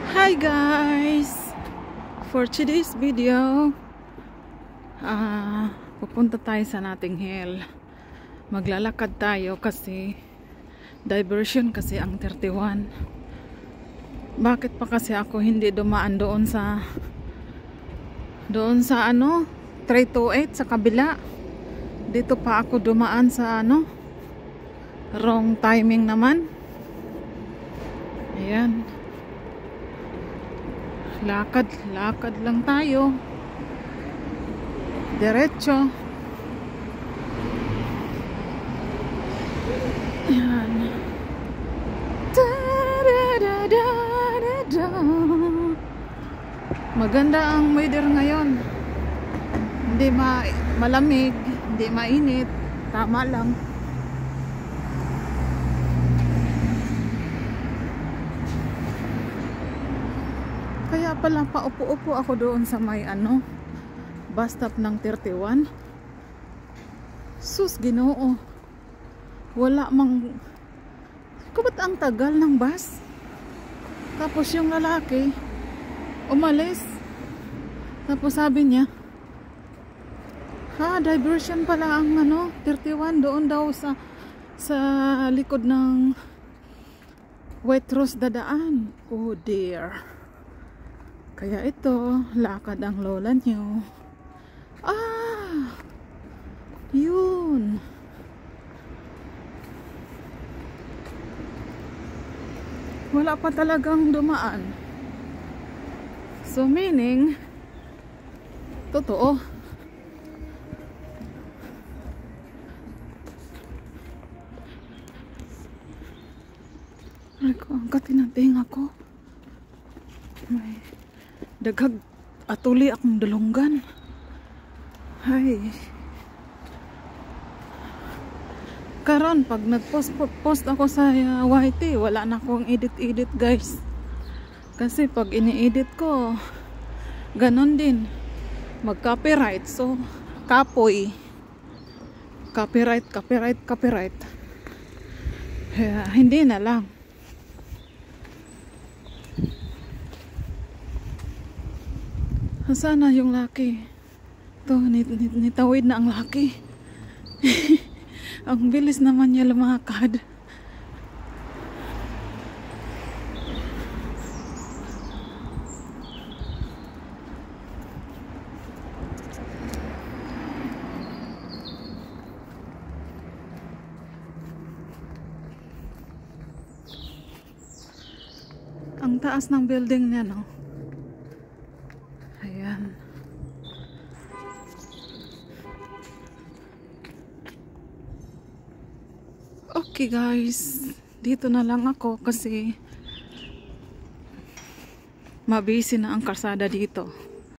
Hi guys! For today's video, pupunta tayo sa Notting Hill. Maglalakad tayo kasi diversion kasi ang 31. Bakit pa kasi ako hindi dumaan doon sa 328 sa kabila? Dito pa ako dumaan sa wrong timing naman. Ayan. Lakad lang tayo. Diretso. Ayan. Maganda ang weather ngayon. Hindi malamig, hindi mainit, tama lang. Kaya pala paupo-upo ako doon sa may bus stop ng 31. Sus, Ginoo. Wala mang ba't ang tagal ng bus? Tapos yung lalaki umalis. Tapos sabi niya, diversion pala ang 31 doon daw sa likod ng White Rose dadaan. Oh dear. Kaya ito, lakad ang lola niyo. Yun. Wala pa talagang dumaan. So meaning, totoo. Ay ko, ang katinanting ako. May daghag atuli akong dalunggan. Hay. Karon pag nagpost ako sa YT, wala na akong edit guys. Kasi pag ini-edit ko, ganon din. Mag-copyright. So, kapoy. Copyright. Kaya, hindi na lang. Sana yung laki. Ito, nitawid na ang laki. Ang bilis naman niya lumakad. Ang taas ng building niya, no? Ayan. Okay guys, dito na lang ako kasi mabisi na ang kalsada dito.